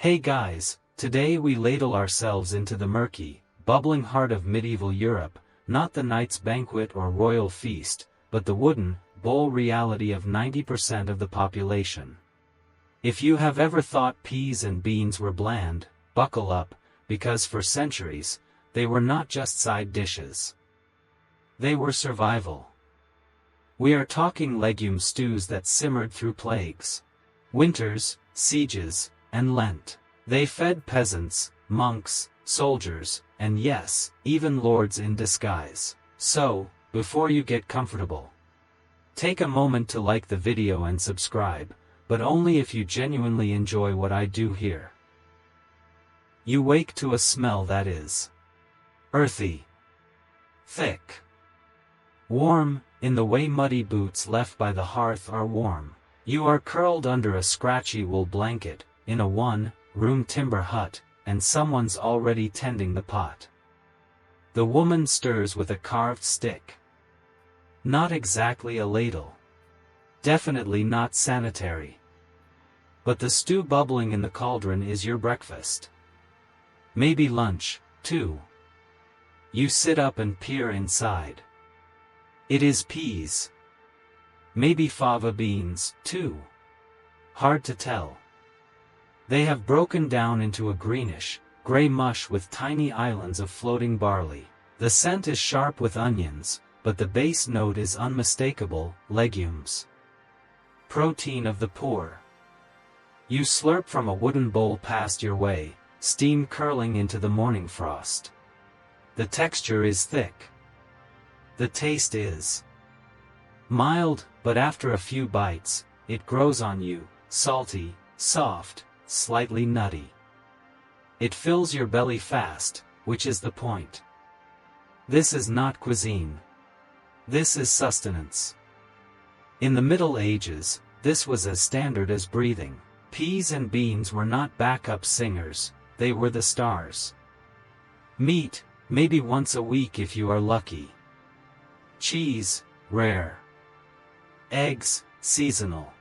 Hey guys, today we ladle ourselves into the murky, bubbling heart of medieval Europe, not the knight's banquet or royal feast, but the wooden, bowl reality of 90% of the population. If you have ever thought peas and beans were bland, buckle up, because for centuries, they were not just side dishes. They were survival. We are talking legume stews that simmered through plagues, winters, sieges, and Lent. They fed peasants, monks, soldiers, and yes, even lords in disguise. So, before you get comfortable, take a moment to like the video and subscribe, but only if you genuinely enjoy what I do here. You wake to a smell that is earthy, thick, warm, in the way muddy boots left by the hearth are warm. You are curled under a scratchy wool blanket, in a one-room timber hut, and someone's already tending the pot. The woman stirs with a carved stick. Not exactly a ladle. Definitely not sanitary. But the stew bubbling in the cauldron is your breakfast. Maybe lunch, too. You sit up and peer inside. It is peas. Maybe fava beans, too. Hard to tell. They have broken down into a greenish, gray mush with tiny islands of floating barley. The scent is sharp with onions, but the base note is unmistakable: legumes. Protein of the poor. You slurp from a wooden bowl past your way, steam curling into the morning frost. The texture is thick. The taste is mild, but after a few bites, it grows on you, salty, soft, slightly nutty. It fills your belly fast, which is the point. This is not cuisine. This is sustenance. In the Middle Ages, this was as standard as breathing. Peas and beans were not backup singers, they were the stars. Meat, maybe once a week if you are lucky. Cheese, rare. Eggs, seasonal.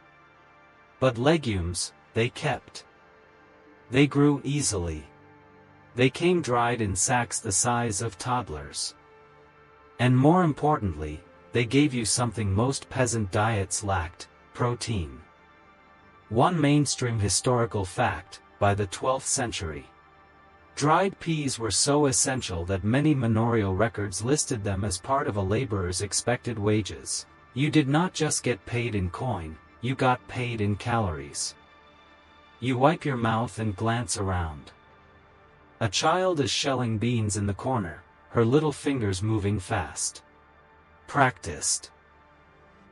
But legumes, they kept. They grew easily. They came dried in sacks the size of toddlers. And more importantly, they gave you something most peasant diets lacked: protein. One mainstream historical fact: by the 12th century, dried peas were so essential that many manorial records listed them as part of a laborer's expected wages. You did not just get paid in coin, you got paid in calories. You wipe your mouth and glance around. A child is shelling beans in the corner, her little fingers moving fast. Practiced.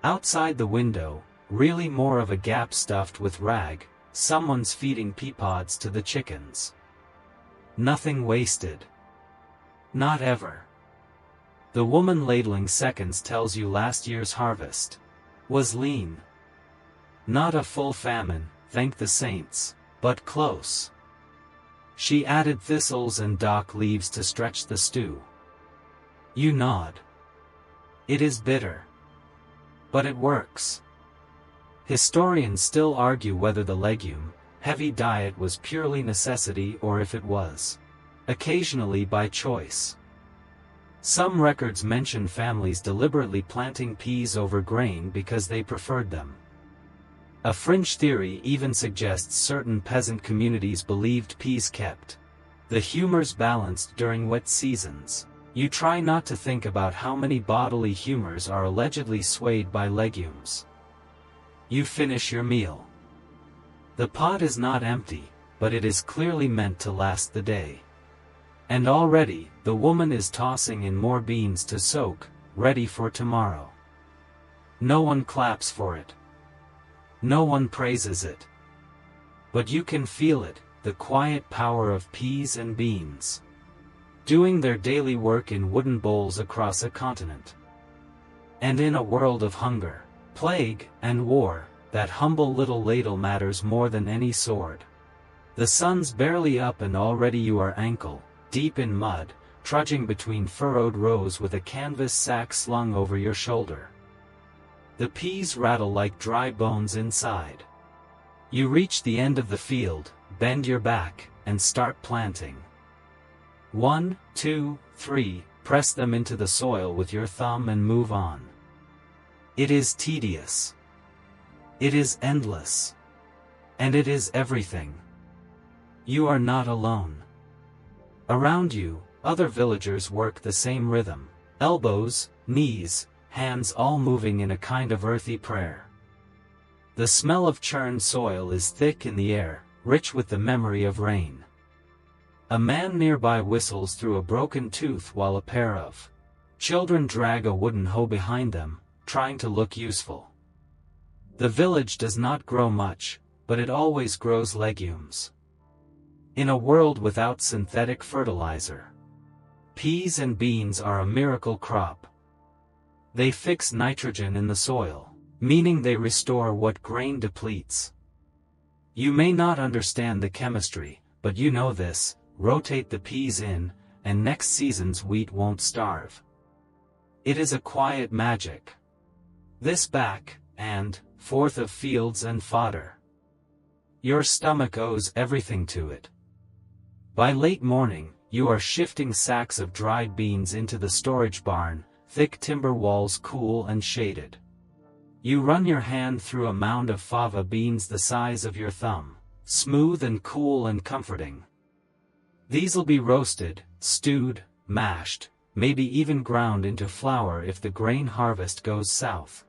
Outside the window, really more of a gap stuffed with rag, someone's feeding pea pods to the chickens. Nothing wasted. Not ever. The woman ladling seconds tells you last year's harvest was lean. Not a full famine, thank the saints, but close. She added thistles and dock leaves to stretch the stew. You nod. It is bitter. But it works. Historians still argue whether the legume-heavy diet was purely necessity or if it was occasionally by choice. Some records mention families deliberately planting peas over grain because they preferred them. A fringe theory even suggests certain peasant communities believed peas kept the humors balanced during wet seasons. You try not to think about how many bodily humors are allegedly swayed by legumes. You finish your meal. The pot is not empty, but it is clearly meant to last the day. And already, the woman is tossing in more beans to soak, ready for tomorrow. No one claps for it. No one praises it. But you can feel it, the quiet power of peas and beans, doing their daily work in wooden bowls across a continent. And in a world of hunger, plague, and war, that humble little ladle matters more than any sword. The sun's barely up and already you are ankle-deep in mud, trudging between furrowed rows with a canvas sack slung over your shoulder. The peas rattle like dry bones inside. You reach the end of the field, bend your back, and start planting. 1, 2, 3, press them into the soil with your thumb and move on. It is tedious. It is endless. And it is everything. You are not alone. Around you, other villagers work the same rhythm, elbows, knees, hands all moving in a kind of earthy prayer. The smell of churned soil is thick in the air, rich with the memory of rain. A man nearby whistles through a broken tooth while a pair of children drag a wooden hoe behind them, trying to look useful. The village does not grow much, but it always grows legumes. In a world without synthetic fertilizer, peas and beans are a miracle crop. They fix nitrogen in the soil, meaning they restore what grain depletes. You may not understand the chemistry, but you know this: rotate the peas in, and next season's wheat won't starve. It is a quiet magic. This back and forth of fields and fodder. Your stomach owes everything to it. By late morning, you are shifting sacks of dried beans into the storage barn, thick timber walls cool and shaded. You run your hand through a mound of fava beans the size of your thumb, smooth and cool and comforting. These'll be roasted, stewed, mashed, maybe even ground into flour if the grain harvest goes south.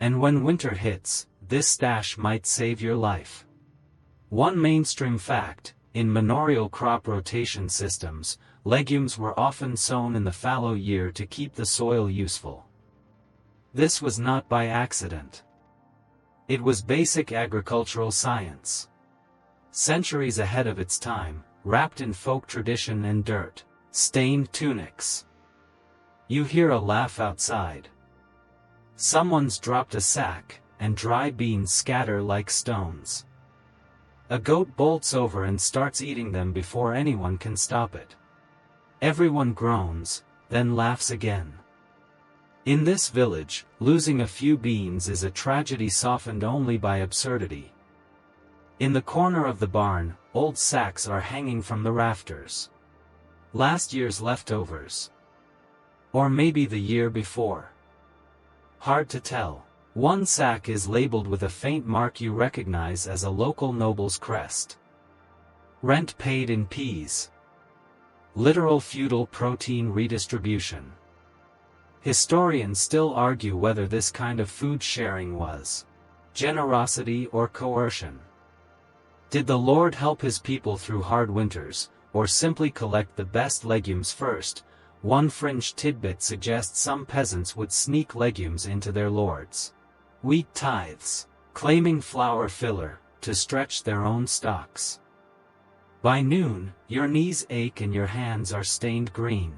And when winter hits, this stash might save your life. One mainstream fact: in manorial crop rotation systems, legumes were often sown in the fallow year to keep the soil useful. This was not by accident. It was basic agricultural science. Centuries ahead of its time, wrapped in folk tradition and dirt, stained tunics. You hear a laugh outside. Someone's dropped a sack, and dry beans scatter like stones. A goat bolts over and starts eating them before anyone can stop it. Everyone groans, then laughs again. In this village, losing a few beans is a tragedy softened only by absurdity. In the corner of the barn, old sacks are hanging from the rafters. Last year's leftovers. Or maybe the year before. Hard to tell. One sack is labeled with a faint mark you recognize as a local noble's crest. Rent paid in peas. Literal feudal protein redistribution. Historians still argue whether this kind of food sharing was generosity or coercion. Did the Lord help his people through hard winters, or simply collect the best legumes first? One fringe tidbit suggests some peasants would sneak legumes into their lords' wheat tithes, claiming flour filler, to stretch their own stocks. By noon, your knees ache and your hands are stained green.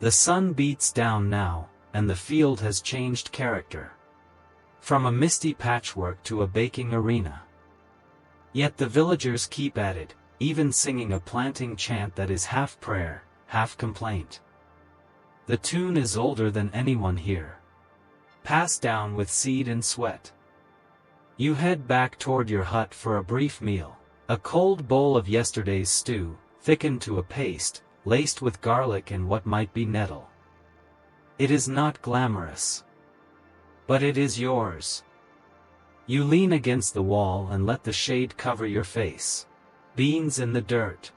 The sun beats down now, and the field has changed character. From a misty patchwork to a baking arena. Yet the villagers keep at it, even singing a planting chant that is half prayer, half complaint. The tune is older than anyone here. Passed down with seed and sweat. You head back toward your hut for a brief meal. A cold bowl of yesterday's stew, thickened to a paste, laced with garlic and what might be nettle. It is not glamorous. But it is yours. You lean against the wall and let the shade cover your face. Beans in the dirt.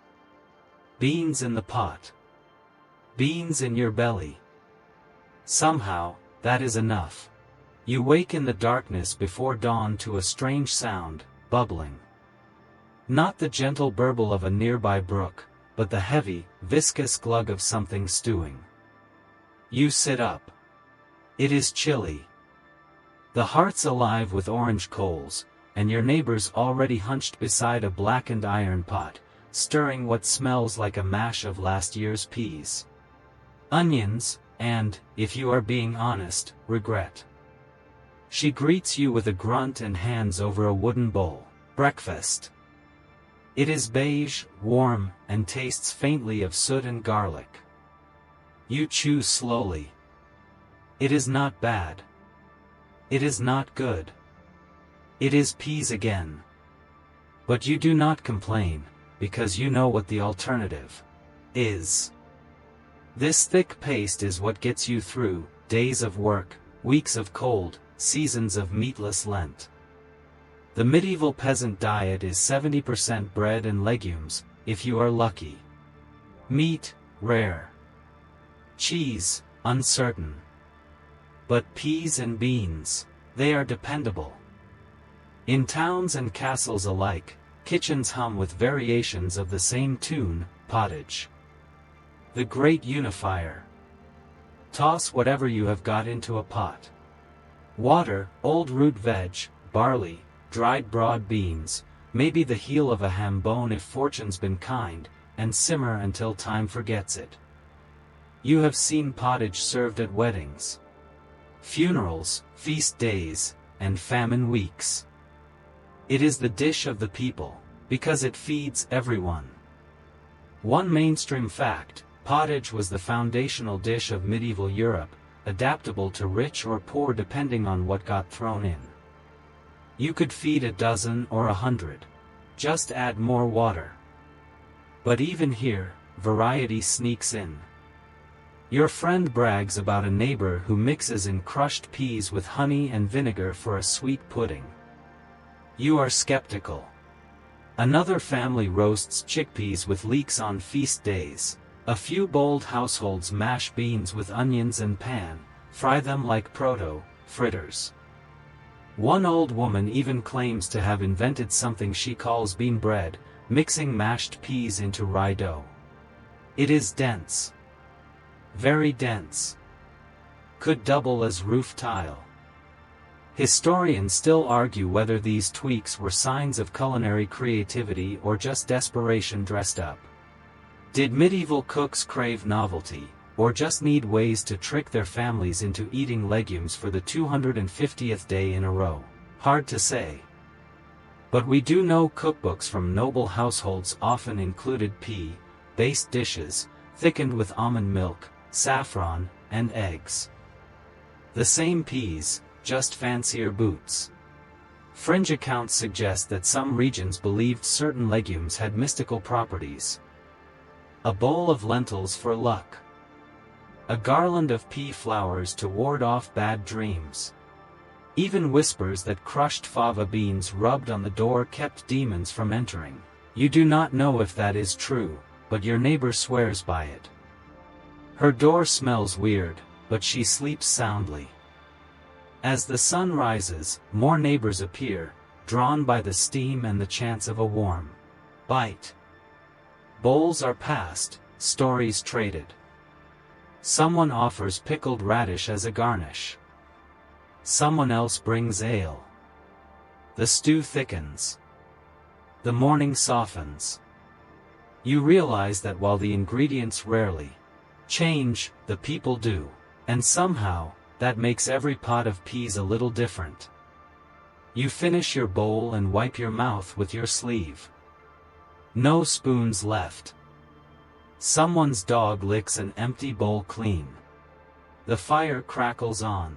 Beans in the pot. Beans in your belly. Somehow, that is enough. You wake in the darkness before dawn to a strange sound, bubbling. Not the gentle burble of a nearby brook, but the heavy, viscous glug of something stewing. You sit up. It is chilly. The hearth's alive with orange coals, and your neighbor's already hunched beside a blackened iron pot, stirring what smells like a mash of last year's peas. Onions, and, if you are being honest, regret. She greets you with a grunt and hands over a wooden bowl. Breakfast. It is beige, warm, and tastes faintly of soot and garlic. You chew slowly. It is not bad. It is not good. It is peas again. But you do not complain, because you know what the alternative is. This thick paste is what gets you through days of work, weeks of cold, seasons of meatless Lent. The medieval peasant diet is 70% bread and legumes, if you are lucky. Meat, rare. Cheese, uncertain. But peas and beans, they are dependable. In towns and castles alike, kitchens hum with variations of the same tune, pottage. The great unifier. Toss whatever you have got into a pot. Water, old root veg, barley, dried broad beans, maybe the heel of a ham bone if fortune's been kind, and simmer until time forgets it. You have seen pottage served at weddings, funerals, feast days, and famine weeks. It is the dish of the people, because it feeds everyone. One mainstream fact: pottage was the foundational dish of medieval Europe, adaptable to rich or poor depending on what got thrown in. You could feed a dozen or 100. Just add more water. But even here, variety sneaks in. Your friend brags about a neighbor who mixes in crushed peas with honey and vinegar for a sweet pudding. You are skeptical. Another family roasts chickpeas with leeks on feast days. A few bold households mash beans with onions and pan, fry them like fritters. One old woman even claims to have invented something she calls bean bread, mixing mashed peas into rye dough. It is dense. Very dense. Could double as roof tile. Historians still argue whether these tweaks were signs of culinary creativity or just desperation dressed up. Did medieval cooks crave novelty, or just need ways to trick their families into eating legumes for the 250th day in a row? Hard to say. But we do know cookbooks from noble households often included pea-based dishes, thickened with almond milk, saffron, and eggs. The same peas, just fancier boots. Fringe accounts suggest that some regions believed certain legumes had mystical properties. A bowl of lentils for luck. A garland of pea flowers to ward off bad dreams. Even whispers that crushed fava beans rubbed on the door kept demons from entering. You do not know if that is true, but your neighbor swears by it. Her door smells weird, but she sleeps soundly. As the sun rises, more neighbors appear, drawn by the steam and the chance of a warm bite. Bowls are passed, stories traded. Someone offers pickled radish as a garnish. Someone else brings ale. The stew thickens. The morning softens. You realize that while the ingredients rarely change, the people do. And somehow, that makes every pot of peas a little different. You finish your bowl and wipe your mouth with your sleeve. No spoons left. Someone's dog licks an empty bowl clean. The fire crackles on.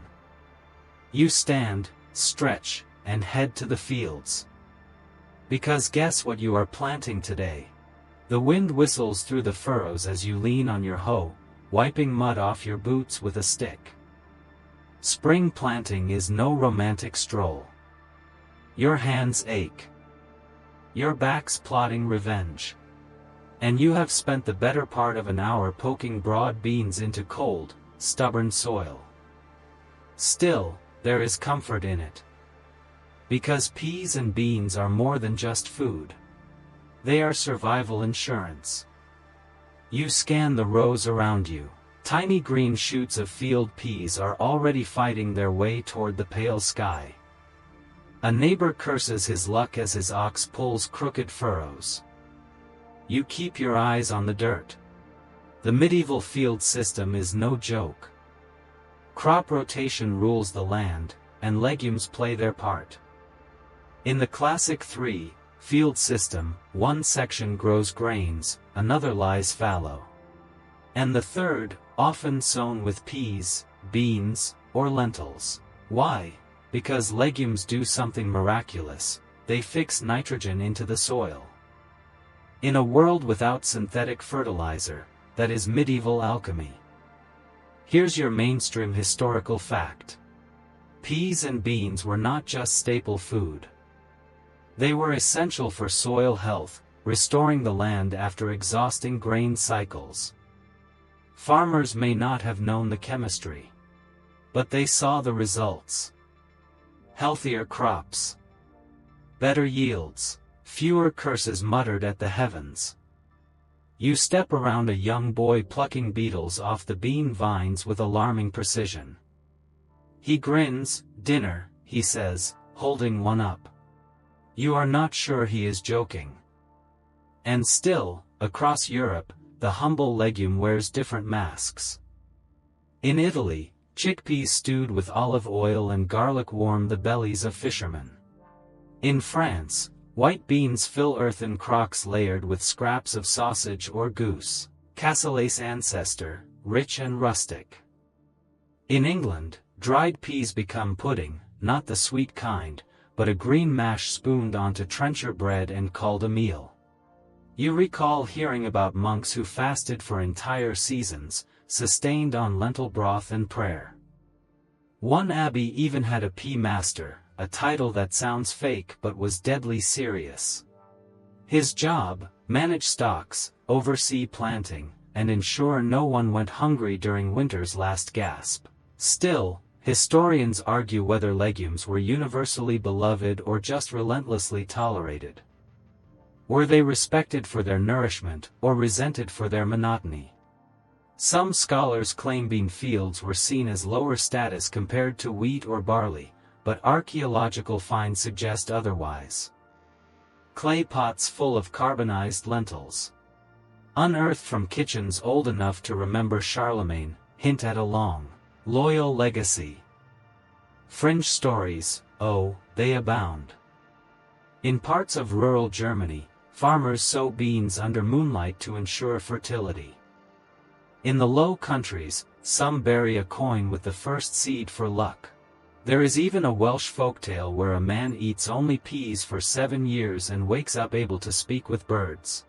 You stand, stretch, and head to the fields. Because guess what you are planting today? The wind whistles through the furrows as you lean on your hoe, wiping mud off your boots with a stick. Spring planting is no romantic stroll. Your hands ache. Your back's plotting revenge. And you have spent the better part of an hour poking broad beans into cold, stubborn soil. Still, there is comfort in it. Because peas and beans are more than just food. They are survival insurance. You scan the rows around you. Tiny green shoots of field peas are already fighting their way toward the pale sky. A neighbor curses his luck as his ox pulls crooked furrows. You keep your eyes on the dirt. The medieval field system is no joke. Crop rotation rules the land, and legumes play their part. In the classic field system, one section grows grains, another lies fallow. And the third, often sown with peas, beans, or lentils. Why? Because legumes do something miraculous. they fix nitrogen into the soil. In a world without synthetic fertilizer, that is medieval alchemy. Here's your mainstream historical fact. Peas and beans were not just staple food. They were essential for soil health, restoring the land after exhausting grain cycles. Farmers may not have known the chemistry, but they saw the results. Healthier crops, better yields, fewer curses muttered at the heavens. You step around a young boy plucking beetles off the bean vines with alarming precision. He grins. "Dinner," he says, holding one up. You are not sure he is joking. And still, across Europe, the humble legume wears different masks. In Italy, chickpeas stewed with olive oil and garlic warm the bellies of fishermen. In France, white beans fill earthen crocks layered with scraps of sausage or goose, Cassoulet's ancestor, rich and rustic. In England, dried peas become pudding, not the sweet kind, but a green mash spooned onto trencher bread and called a meal. You recall hearing about monks who fasted for entire seasons, sustained on lentil broth and prayer. One abbey even had a pea master, a title that sounds fake but was deadly serious. His job, manage stocks, oversee planting, and ensure no one went hungry during winter's last gasp. Still, historians argue whether legumes were universally beloved or just relentlessly tolerated. Were they respected for their nourishment, or resented for their monotony? Some scholars claim bean fields were seen as lower status compared to wheat or barley, but archaeological finds suggest otherwise. Clay pots full of carbonized lentils, unearthed from kitchens old enough to remember Charlemagne, hint at a long, loyal legacy. Fringe stories, oh, they abound. In parts of rural Germany, farmers sow beans under moonlight to ensure fertility. In the Low Countries, some bury a coin with the first seed for luck. There is even a Welsh folktale where a man eats only peas for 7 years and wakes up able to speak with birds.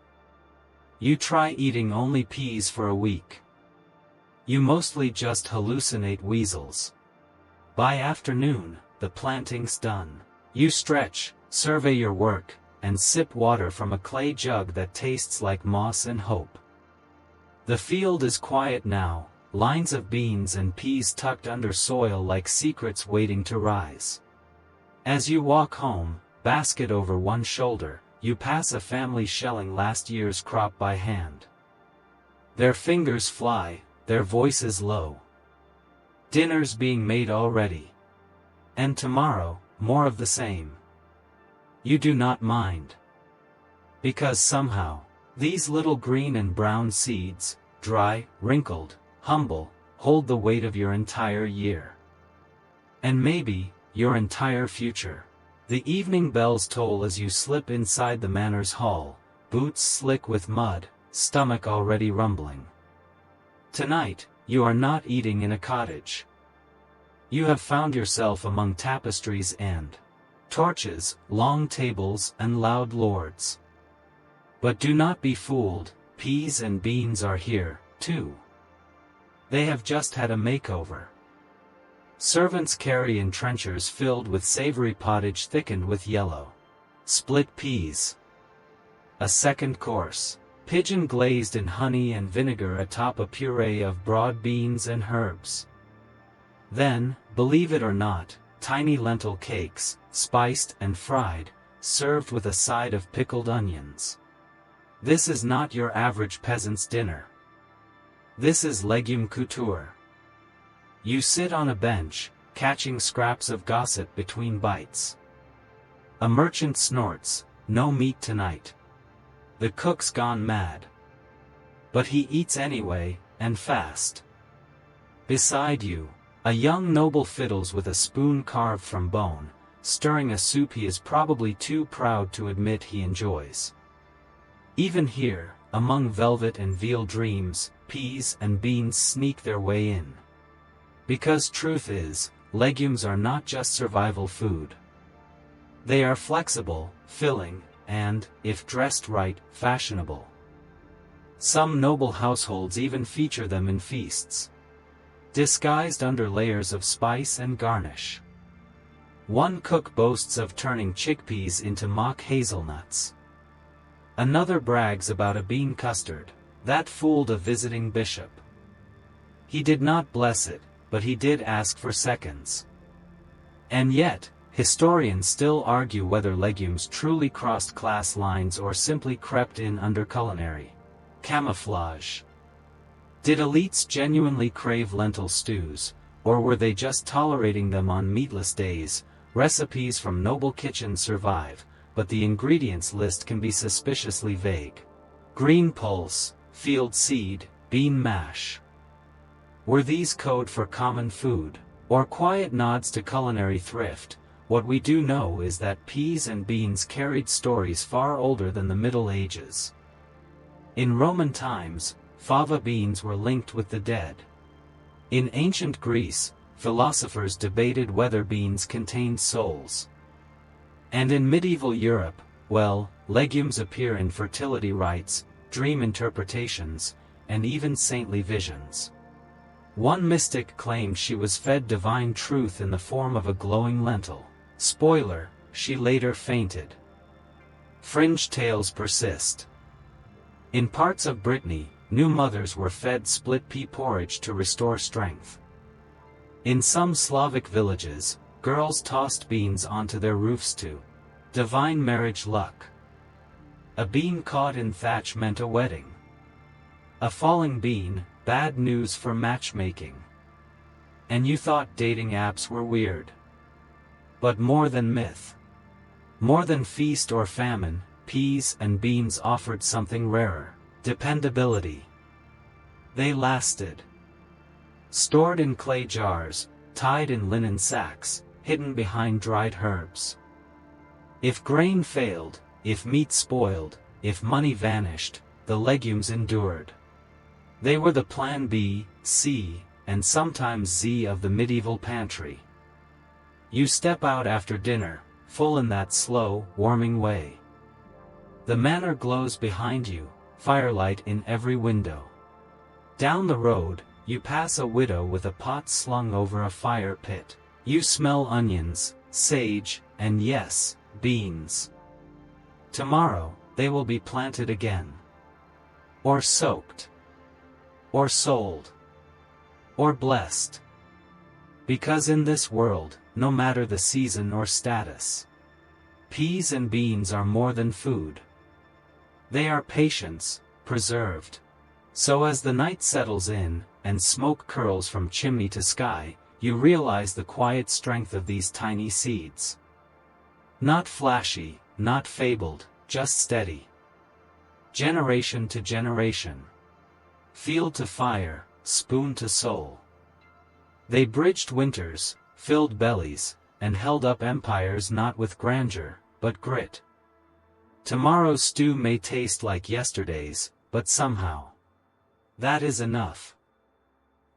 You try eating only peas for a week. You mostly just hallucinate weasels. By afternoon, the planting's done. You stretch, survey your work, and sip water from a clay jug that tastes like moss and hope. The field is quiet now, lines of beans and peas tucked under soil like secrets waiting to rise. As you walk home, basket over one shoulder, you pass a family shelling last year's crop by hand. Their fingers fly, their voices low. Dinner's being made already. And tomorrow, more of the same. You do not mind. Because somehow, these little green and brown seeds, dry, wrinkled, humble, hold the weight of your entire year. And maybe, your entire future. The evening bells toll as you slip inside the manor's hall, boots slick with mud, stomach already rumbling. Tonight, you are not eating in a cottage. You have found yourself among tapestries and torches, long tables, and loud lords. But do not be fooled, peas and beans are here, too. They have just had a makeover. Servants carry in trenchers filled with savory pottage thickened with yellow, split peas. A second course, pigeon glazed in honey and vinegar atop a puree of broad beans and herbs. Then, believe it or not, tiny lentil cakes, spiced and fried, served with a side of pickled onions. This is not your average peasant's dinner. This is legume couture. You sit on a bench, catching scraps of gossip between bites. A merchant snorts, "No meat tonight. The cook's gone mad." But he eats anyway, and fast. Beside you, a young noble fiddles with a spoon carved from bone, stirring a soup he is probably too proud to admit he enjoys. Even here, among velvet and veal dreams, peas and beans sneak their way in. Because truth is, legumes are not just survival food. They are flexible, filling, and, if dressed right, fashionable. Some noble households even feature them in feasts, disguised under layers of spice and garnish. One cook boasts of turning chickpeas into mock hazelnuts. Another brags about a bean custard that fooled a visiting bishop. He did not bless it, but he did ask for seconds. And yet, historians still argue whether legumes truly crossed class lines or simply crept in under culinary camouflage. Did elites genuinely crave lentil stews, or were they just tolerating them on meatless days? Recipes from noble kitchens survive, but the ingredients list can be suspiciously vague. Green pulse, field seed, bean mash. Were these code for common food, or quiet nods to culinary thrift? What we do know is that peas and beans carried stories far older than the Middle Ages. In Roman times, fava beans were linked with the dead. In ancient Greece, philosophers debated whether beans contained souls. And in medieval Europe, well, legumes appear in fertility rites, dream interpretations, and even saintly visions. One mystic claimed she was fed divine truth in the form of a glowing lentil. Spoiler, she later fainted. Fringe tales persist. In parts of Brittany, new mothers were fed split pea porridge to restore strength. In some Slavic villages, girls tossed beans onto their roofs to divine marriage luck. A bean caught in thatch meant a wedding. A falling bean, bad news for matchmaking. And you thought dating apps were weird. But more than myth, more than feast or famine, peas and beans offered something rarer: dependability. They lasted. Stored in clay jars, tied in linen sacks, hidden behind dried herbs. If grain failed, if meat spoiled, if money vanished, the legumes endured. They were the plan B, C, and sometimes Z of the medieval pantry. You step out after dinner, full in that slow, warming way. The manor glows behind you, firelight in every window. Down the road, you pass a widow with a pot slung over a fire pit. You smell onions, sage, and yes, beans. Tomorrow, they will be planted again. Or soaked. Or sold. Or blessed. Because in this world, no matter the season or status, peas and beans are more than food. They are patience, preserved. So as the night settles in, and smoke curls from chimney to sky, you realize the quiet strength of these tiny seeds. Not flashy, not fabled, just steady. Generation to generation. Field to fire, spoon to soul. They bridged winters, filled bellies, and held up empires not with grandeur, but grit. Tomorrow's stew may taste like yesterday's, but somehow, that is enough.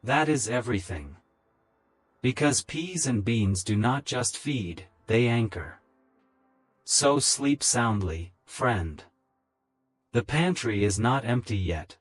That is everything. Because peas and beans do not just feed, they anchor. So sleep soundly, friend. The pantry is not empty yet,